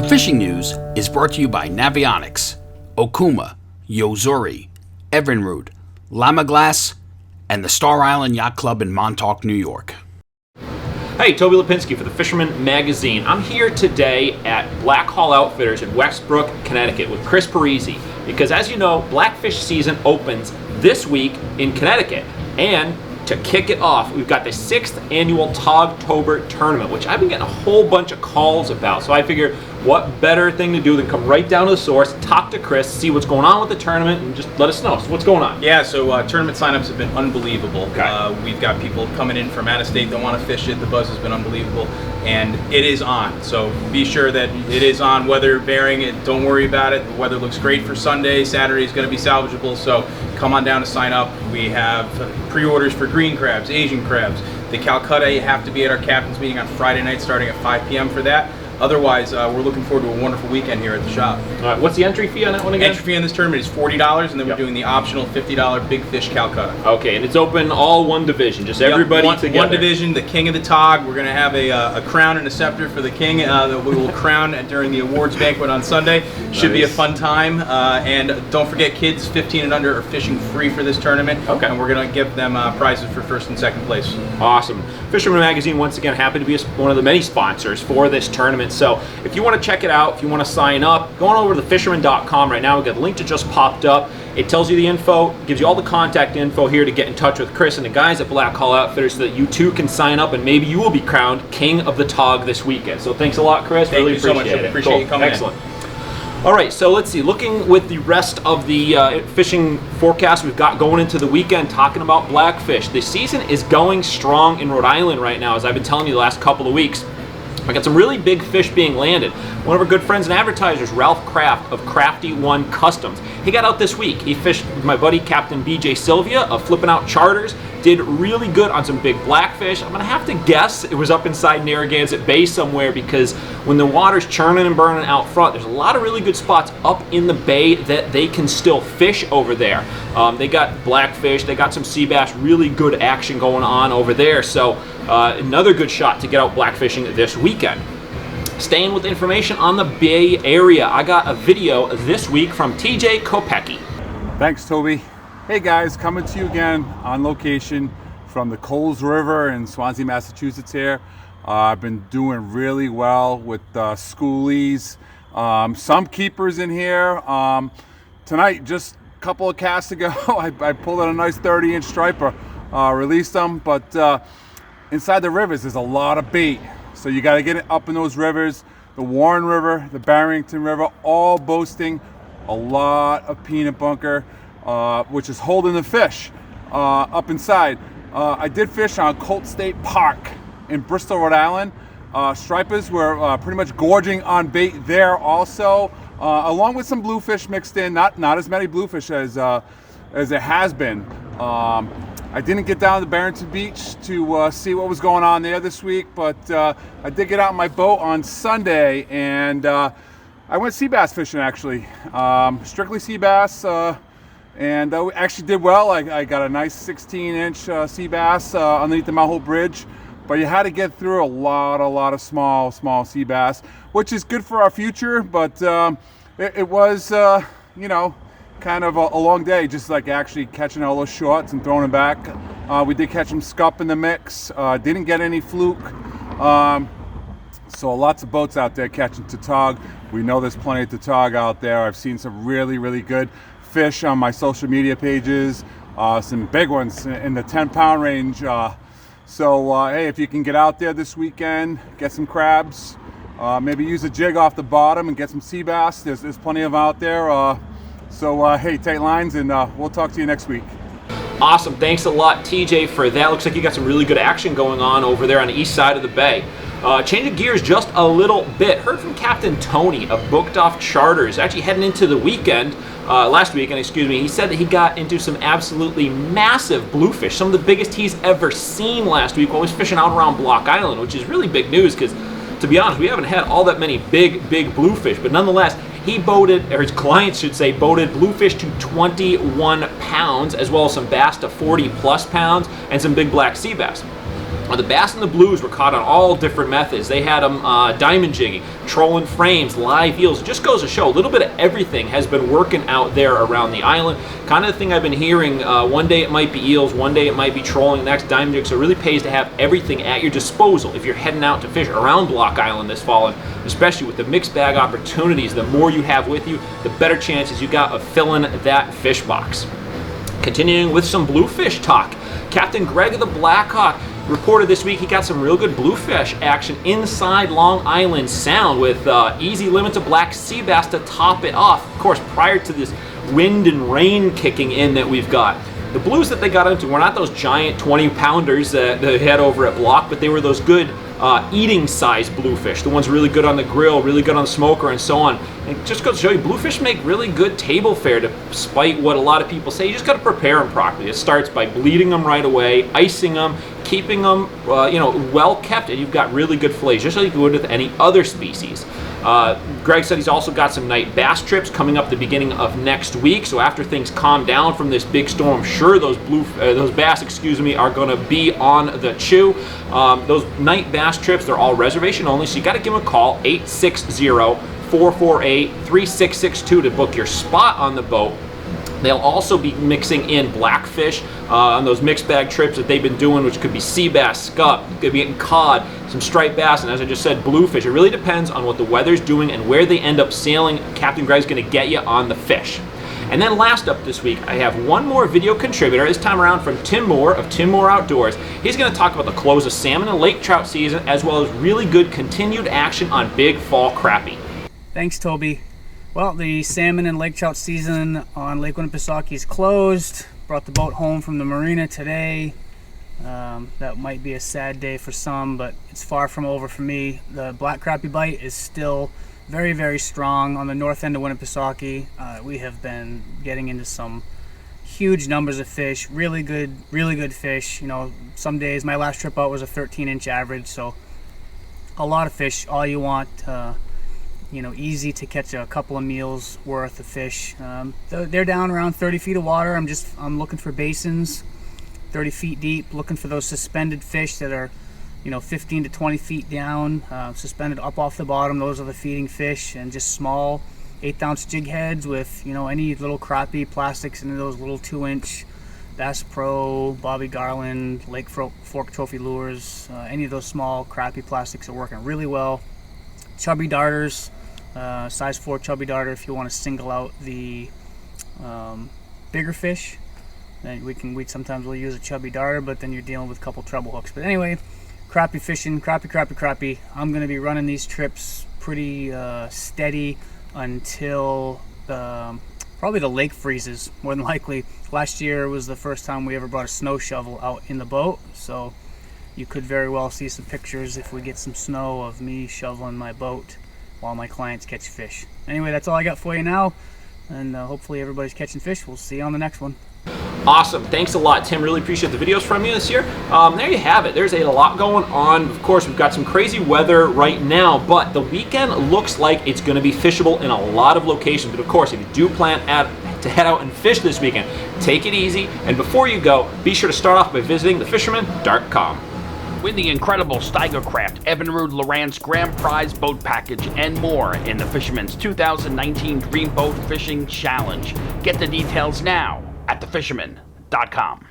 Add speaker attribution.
Speaker 1: fishing news is brought to you by Navionics, Okuma, Yozuri, Evinrude, Llama Glass, and the Star Island Yacht Club in Montauk, New York.
Speaker 2: Hey, Toby Lapinski for the Fisherman magazine. I'm here today at Black Hall Outfitters in Westbrook, Connecticut with Chris Parisi because, as you know, blackfish season opens this week in Connecticut. And to kick it off, we've got the 6th annual Tog-Tober Tournament, which I've been getting a whole bunch of calls about. So I figured, what better thing to do than come right down to the source, talk to Chris, see what's going on with the tournament, and just let us know. So what's going on?
Speaker 3: Yeah, so tournament signups have been unbelievable.
Speaker 2: Okay.
Speaker 3: We've got people coming in from out of state that want to fish it. The buzz has been unbelievable, and it is on. So be sure that it is on. Weather bearing, don't worry about it. The weather looks great for Sunday. Saturday is going to be salvageable, so come on down to sign up. We have pre-orders for green crabs, Asian crabs. The Calcutta, you have to be at our captain's meeting on Friday night starting at 5 p.m. for that. Otherwise, we're looking forward to a wonderful weekend here at the shop.
Speaker 2: All right, what's the entry fee on that one again?
Speaker 3: Entry fee on this tournament is $40, and then we're doing the optional $50 Big Fish Calcutta.
Speaker 2: Okay, and it's open all one division, just everybody together.
Speaker 3: One division, the king of the Tog. We're going to have a crown and a scepter for the king that we will crown during the awards banquet on Sunday. Should be a fun time. And don't forget, kids 15 and under are fishing free for this tournament.
Speaker 2: Okay.
Speaker 3: And we're going to give them prizes for first and second place.
Speaker 2: Awesome. Fisherman Magazine, once again, happy to be one of the many sponsors for this tournament. So if you want to check it out, if you want to sign up, going over to thefisherman.com right now. We've got a link that just popped up. It tells you the info, gives you all the contact info here to get in touch with Chris and the guys at Black Hall Outfitters so that you too can sign up and maybe you will be crowned King of the Tog this weekend. So thanks a lot, Chris.
Speaker 3: Thank
Speaker 2: really
Speaker 3: you so much.
Speaker 2: appreciate it.
Speaker 3: Appreciate you coming
Speaker 2: Excellent. All right, so let's see. Looking with the rest of the fishing forecast we've got going into the weekend, talking about blackfish. The season is going strong in Rhode Island right now, as I've been telling you the last couple of weeks. I got some really big fish being landed. One of our good friends and advertisers, Ralf Capt of Crafty One Customs. He got out this week. He fished with my buddy Captain BJ Silvia of Flippin Out Charters. Did really good on some big blackfish. I'm gonna have to guess it was up inside Narragansett Bay somewhere because when the water's churning and burning out front, there's a lot of really good spots up in the bay that they can still fish over there. They got blackfish, they got some sea bass, really good action going on over there. So another good shot to get out blackfishing this weekend. Staying with information on the Bay Area, I got a video this week from TJ Kopecky.
Speaker 4: Thanks, Toby. Hey guys, coming to you again on location from the Coles River in Swansea, Massachusetts here. I've been doing really well with schoolies, some keepers in here. Tonight, just a couple of casts ago, I pulled out a nice 30-inch striper, released them, but inside the rivers there's a lot of bait. So you got to get it up in those rivers. The Warren River, the Barrington River, all boasting a lot of peanut bunker, which is holding the fish up inside. I did fish on Colt State Park in Bristol, Rhode Island. Stripers were pretty much gorging on bait there also, along with some bluefish mixed in. Not as many bluefish as it has been. I didn't get down to Barrington Beach to see what was going on there this week, but I did get out in my boat on Sunday and I went sea bass fishing actually. Strictly sea bass, and I actually did well. I got a nice 16-inch sea bass underneath the Mount Hope Bridge, but you had to get through a lot of small sea bass, which is good for our future, but it was, you know, kind of a long day, just like actually catching all those shorts and throwing them back. We did catch some scup in the mix, didn't get any fluke. So lots of boats out there catching tautog. We know there's plenty of tautog out there. I've seen some really good fish on my social media pages, some big ones in the 10-pound range. So hey, if you can get out there this weekend, get some crabs, maybe use a jig off the bottom and get some sea bass. There's plenty of them out there. So hey, tight lines, and we'll talk to you next week.
Speaker 2: Awesome, thanks a lot TJ for that. Looks like you got some really good action going on over there on the east side of the bay. Changing gears just a little bit. Heard from Captain Tony of Booked Off Charters, actually heading into the weekend, last weekend, excuse me. He said that he got into some absolutely massive bluefish, some of the biggest he's ever seen last week while he was fishing out around Block Island, which is really big news because, to be honest, we haven't had all that many big bluefish, but nonetheless, he boated, or his clients should say, boated bluefish to 21 pounds, as well as some bass to 40 plus pounds, and some big black sea bass. The bass and the blues were caught on all different methods. They had them diamond jigging, trolling frames, live eels. It just goes to show a little bit of everything has been working out there around the island. Kind of the thing I've been hearing, one day it might be eels, one day it might be trolling, the next diamond jigs. So it really pays to have everything at your disposal if you're heading out to fish around Block Island this fall, and especially with the mixed bag opportunities. The more you have with you, the better chances you got of filling that fish box. Continuing with some bluefish talk. Captain Greg of the Blackhawk reported this week he got some real good bluefish action inside Long Island Sound with easy limits of black sea bass to top it off. Of course, prior to this wind and rain kicking in that we've got. The blues that they got into were not those giant 20-pounders that they had over at Block, but they were those good eating size bluefish, the ones really good on the grill, really good on the smoker, and so on. And it just goes to show you, bluefish make really good table fare, despite what a lot of people say. You just got to prepare them properly. It starts by bleeding them right away, icing them, keeping them well kept, and you've got really good fillets, just like you would with any other species. Greg said he's also got some night bass trips coming up the beginning of next week. So after things calm down from this big storm, I'm sure those bass, are going to be on the chew. Those night bass trips, they're all reservation only, so you got to give them a call, 860-448-3662 to book your spot on the boat. They'll also be mixing in blackfish on those mixed bag trips that they've been doing, which could be sea bass, scup, could be getting cod, some striped bass, and as I just said, bluefish. It really depends on what the weather's doing and where they end up sailing. Captain Greg's going to get you on the fish. And then last up this week, I have one more video contributor, this time around from Tim Moore of Tim Moore Outdoors. He's going to talk about the close of salmon and lake trout season, as well as really good continued action on big fall crappie.
Speaker 5: Thanks, Toby. Well, the salmon and lake trout season on Lake Winnipesaukee is closed. Brought the boat home from the marina today. That might be a sad day for some, but it's far from over for me. The black crappie bite is still very, very strong on the north end of Winnipesaukee. We have been getting into some huge numbers of fish, really good fish. You know, some days, my last trip out was a 13-inch average, so a lot of fish, all you want. Easy to catch a couple of meals worth of fish. They're down around 30 feet of water. I'm looking for basins 30 feet deep, looking for those suspended fish that are 15 to 20 feet down, suspended up off the bottom. Those are the feeding fish, and just small 1/8 ounce jig heads with any little crappie plastics into those little 2-inch Bass Pro, Bobby Garland, Lake Fork Trophy lures. Any of those small crappie plastics are working really well. Chubby darters, size 4 chubby darter if you want to single out the bigger fish. Then we sometimes will use a chubby darter, but then you're dealing with a couple treble hooks. But anyway, crappie fishing, crappie. I'm going to be running these trips pretty steady until probably the lake freezes, more than likely. Last year was the first time we ever brought a snow shovel out in the boat, so you could very well see some pictures if we get some snow of me shoveling my boat while my clients catch fish. Anyway, that's all I got for you now, and hopefully everybody's catching fish. We'll see you on the next one.
Speaker 2: Awesome. Thanks a lot, Tim. Really appreciate the videos from you this year. There you have it. There's a lot going on. Of course, we've got some crazy weather right now, but the weekend looks like it's going to be fishable in a lot of locations. But of course, if you do plan to head out and fish this weekend, take it easy. And before you go, be sure to start off by visiting thefisherman.com.
Speaker 1: Win the incredible Steiger Craft Evinrude Lowrance Grand Prize Boat Package and more in the Fisherman's 2019 Dream Boat Fishing Challenge. Get the details now at thefisherman.com.